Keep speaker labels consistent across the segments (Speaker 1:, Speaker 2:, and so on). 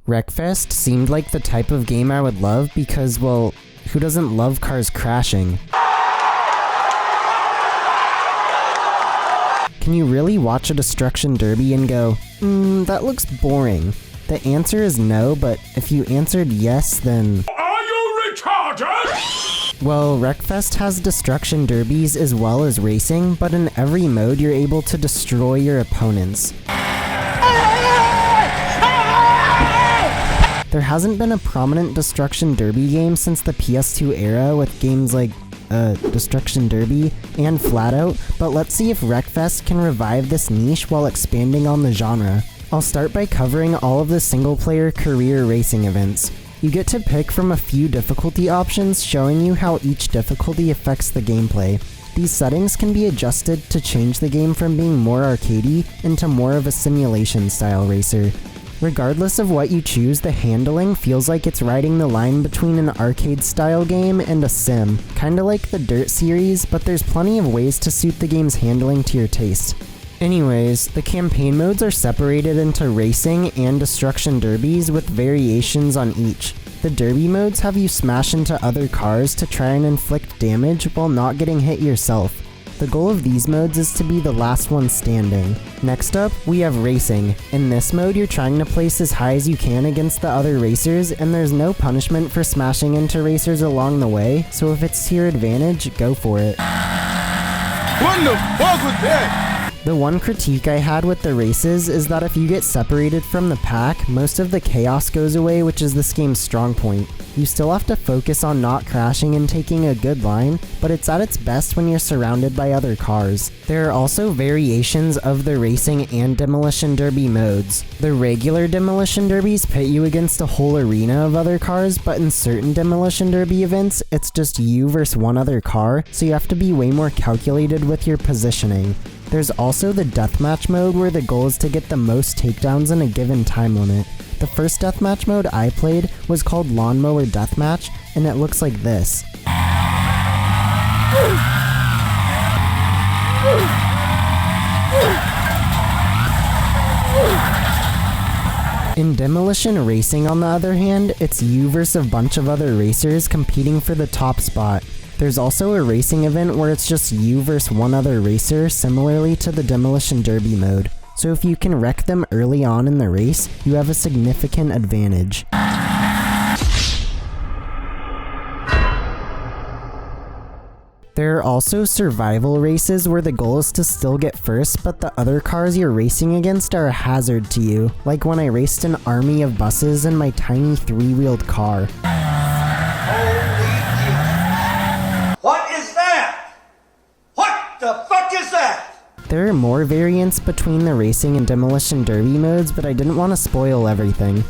Speaker 1: Wreckfest seemed like the type of game I would love because, well, who doesn't love cars crashing? Can you really watch a destruction derby and go, that looks boring? The answer is no, but if you answered yes, then...
Speaker 2: Are you retarded?
Speaker 1: Well, Wreckfest has destruction derbies as well as racing, but in every mode you're able to destroy your opponents. There hasn't been a prominent destruction derby game since the PS2 era with games like Destruction Derby and Flatout, but let's see if Wreckfest can revive this niche while expanding on the genre. I'll start by covering all of the single-player career racing events. You get to pick from a few difficulty options showing you how each difficulty affects the gameplay. These settings can be adjusted to change the game from being more arcadey into more of a simulation-style racer. Regardless of what you choose, the handling feels like it's riding the line between an arcade-style game and a sim, kinda like the Dirt series, but there's plenty of ways to suit the game's handling to your taste. Anyways, the campaign modes are separated into racing and destruction derbies with variations on each. The derby modes have you smash into other cars to try and inflict damage while not getting hit yourself. The goal of these modes is to be the last one standing. Next up, we have racing. In this mode, you're trying to place as high as you can against the other racers, and there's no punishment for smashing into racers along the way, so if it's to your advantage, go for it.
Speaker 2: What the fuck was that?
Speaker 1: The one critique I had with the races is that if you get separated from the pack, most of the chaos goes away, which is this game's strong point. You still have to focus on not crashing and taking a good line, but it's at its best when you're surrounded by other cars. There are also variations of the racing and demolition derby modes. The regular demolition derbies pit you against a whole arena of other cars, but in certain demolition derby events, it's just you versus one other car, so you have to be way more calculated with your positioning. There's also the deathmatch mode where the goal is to get the most takedowns in a given time limit. The first deathmatch mode I played was called Lawnmower Deathmatch, and it looks like this. In Demolition Racing, on the other hand, it's you versus a bunch of other racers competing for the top spot. There's also a racing event where it's just you versus one other racer, similarly to the Demolition Derby mode. So if you can wreck them early on in the race, you have a significant advantage. There are also survival races where the goal is to still get first, but the other cars you're racing against are a hazard to you, like when I raced an army of buses in my tiny three-wheeled car.
Speaker 3: What is that? What the fuck is that?
Speaker 1: There are more variants between the racing and demolition derby modes, but I didn't want to spoil everything.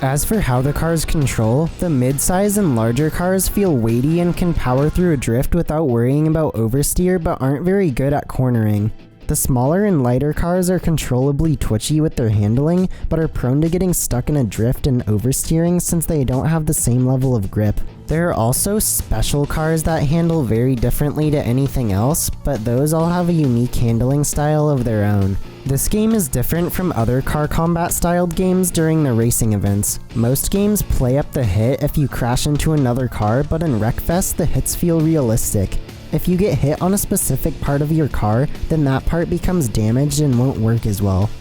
Speaker 1: As for how the cars control, the mid-size and larger cars feel weighty and can power through a drift without worrying about oversteer, but aren't very good at cornering. The smaller and lighter cars are controllably twitchy with their handling, but are prone to getting stuck in a drift and oversteering since they don't have the same level of grip. There are also special cars that handle very differently to anything else, but those all have a unique handling style of their own. This game is different from other car combat styled games during the racing events. Most games play up the hit if you crash into another car, but in Wreckfest the hits feel realistic. If you get hit on a specific part of your car, then that part becomes damaged and won't work as well.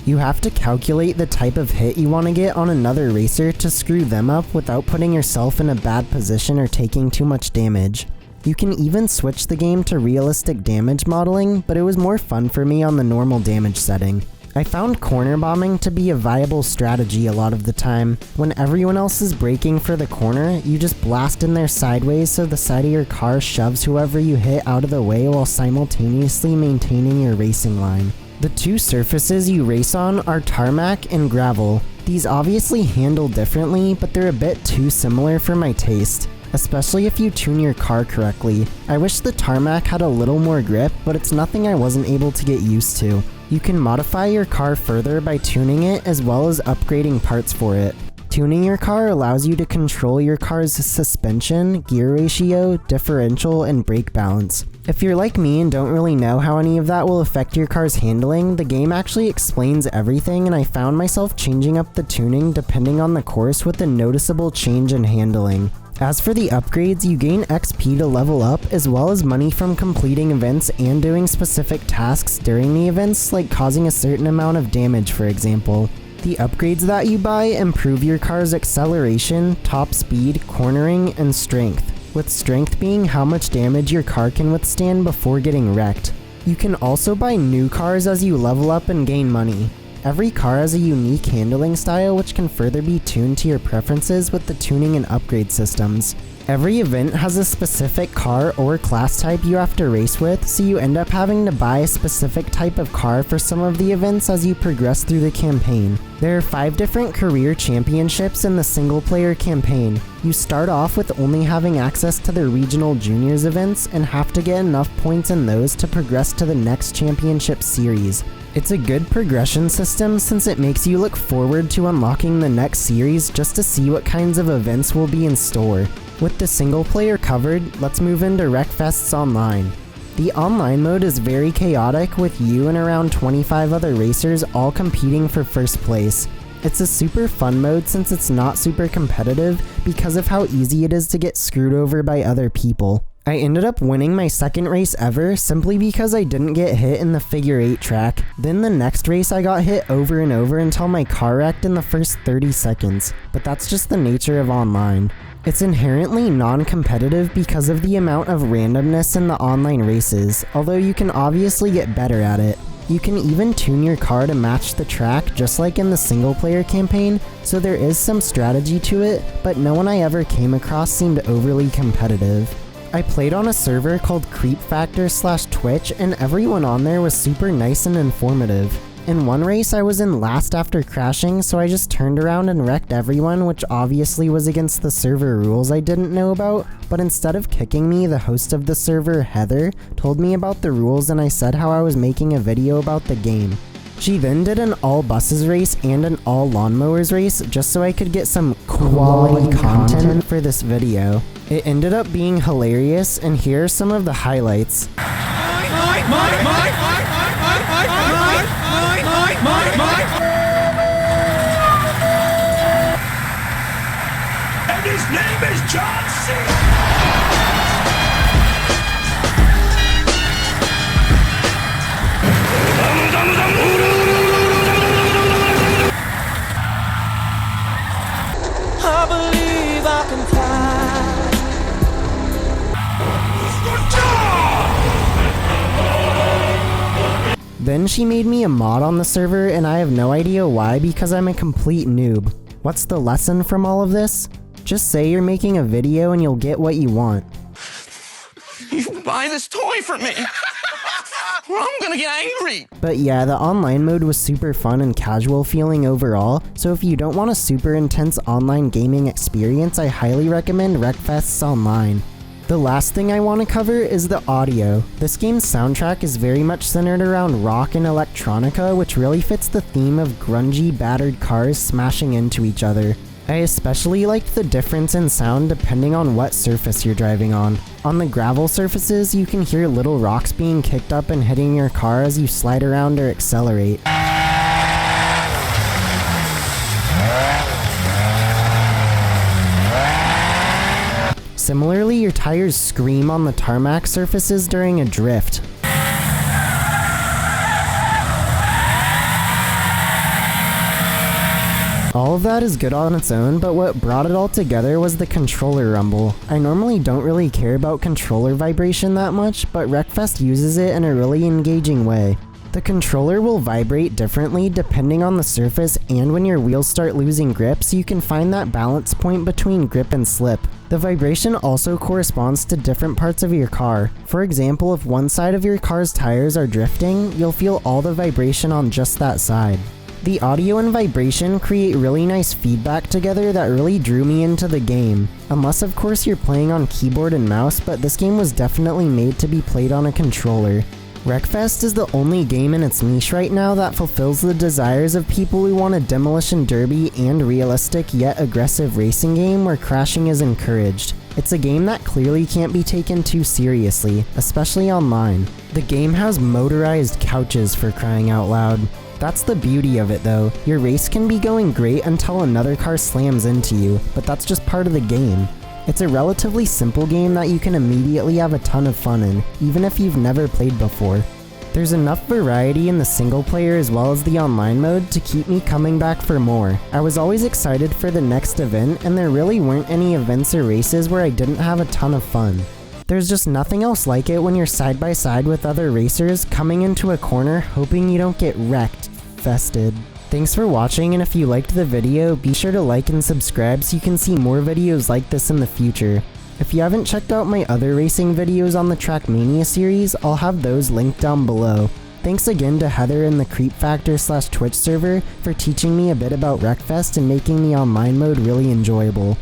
Speaker 1: You have to calculate the type of hit you want to get on another racer to screw them up without putting yourself in a bad position or taking too much damage. You can even switch the game to realistic damage modeling, but it was more fun for me on the normal damage setting. I found corner bombing to be a viable strategy a lot of the time. When everyone else is braking for the corner, you just blast in there sideways so the side of your car shoves whoever you hit out of the way while simultaneously maintaining your racing line. The two surfaces you race on are tarmac and gravel. These obviously handle differently, but they're a bit too similar for my taste, especially if you tune your car correctly. I wish the tarmac had a little more grip, but it's nothing I wasn't able to get used to. You can modify your car further by tuning it as well as upgrading parts for it. Tuning your car allows you to control your car's suspension, gear ratio, differential, and brake balance. If you're like me and don't really know how any of that will affect your car's handling, the game actually explains everything, and I found myself changing up the tuning depending on the course with a noticeable change in handling. As for the upgrades, you gain XP to level up, as well as money from completing events and doing specific tasks during the events, like causing a certain amount of damage, for example. The upgrades that you buy improve your car's acceleration, top speed, cornering, and strength, with strength being how much damage your car can withstand before getting wrecked. You can also buy new cars as you level up and gain money. Every car has a unique handling style which can further be tuned to your preferences with the tuning and upgrade systems. Every event has a specific car or class type you have to race with, so you end up having to buy a specific type of car for some of the events as you progress through the campaign. There are 5 different career championships in the single player campaign. You start off with only having access to the regional juniors events and have to get enough points in those to progress to the next championship series. It's a good progression system since it makes you look forward to unlocking the next series just to see what kinds of events will be in store. With the single player covered, let's move into Wreckfest's online. The online mode is very chaotic with you and around 25 other racers all competing for first place. It's a super fun mode since it's not super competitive because of how easy it is to get screwed over by other people. I ended up winning my second race ever simply because I didn't get hit in the figure 8 track. Then the next race I got hit over and over until my car wrecked in the first 30 seconds, but that's just the nature of online. It's inherently non-competitive because of the amount of randomness in the online races, although you can obviously get better at it. You can even tune your car to match the track just like in the single player campaign, so there is some strategy to it, but no one I ever came across seemed overly competitive. I played on a server called creepfactor/Twitch, and everyone on there was super nice and informative. In one race I was in last after crashing, so I just turned around and wrecked everyone, which obviously was against the server rules I didn't know about, but instead of kicking me, the host of the server, Heather, told me about the rules and I said how I was making a video about the game. She then did an all buses race and an all lawnmowers race just so I could get some quality content for this video. It ended up being hilarious, and here are some of the highlights.
Speaker 2: And his name is John C.
Speaker 4: I believe I can fly.
Speaker 1: Then she made me a mod on the server, and I have no idea why because I'm a complete noob. What's the lesson from all of this? Just say you're making a video and you'll get what you want.
Speaker 4: You buy this toy for me, or I'm gonna get angry.
Speaker 1: But yeah, the online mode was super fun and casual feeling overall, so if you don't want a super intense online gaming experience, I highly recommend Wreckfest's Online. The last thing I want to cover is the audio. This game's soundtrack is very much centered around rock and electronica, which really fits the theme of grungy, battered cars smashing into each other. I especially liked the difference in sound depending on what surface you're driving on. On the gravel surfaces, you can hear little rocks being kicked up and hitting your car as you slide around or accelerate. Similarly, your tires scream on the tarmac surfaces during a drift. All of that is good on its own, but what brought it all together was the controller rumble. I normally don't really care about controller vibration that much, but Wreckfest uses it in a really engaging way. The controller will vibrate differently depending on the surface, and when your wheels start losing grip, so you can find that balance point between grip and slip. The vibration also corresponds to different parts of your car. For example, if one side of your car's tires are drifting, you'll feel all the vibration on just that side. The audio and vibration create really nice feedback together that really drew me into the game. Unless of course you're playing on keyboard and mouse, but this game was definitely made to be played on a controller. Wreckfest is the only game in its niche right now that fulfills the desires of people who want a demolition derby and realistic yet aggressive racing game where crashing is encouraged. It's a game that clearly can't be taken too seriously, especially online. The game has motorized couches, for crying out loud. That's the beauty of it though. Your race can be going great until another car slams into you, but that's just part of the game. It's a relatively simple game that you can immediately have a ton of fun in, even if you've never played before. There's enough variety in the single player as well as the online mode to keep me coming back for more. I was always excited for the next event, and there really weren't any events or races where I didn't have a ton of fun. There's just nothing else like it when you're side by side with other racers coming into a corner hoping you don't get wrecked-fested. Thanks for watching, and if you liked the video, be sure to like and subscribe so you can see more videos like this in the future. If you haven't checked out my other racing videos on the Trackmania series, I'll have those linked down below. Thanks again to Heather in the Creep Factor/Twitch server for teaching me a bit about Wreckfest and making the online mode really enjoyable.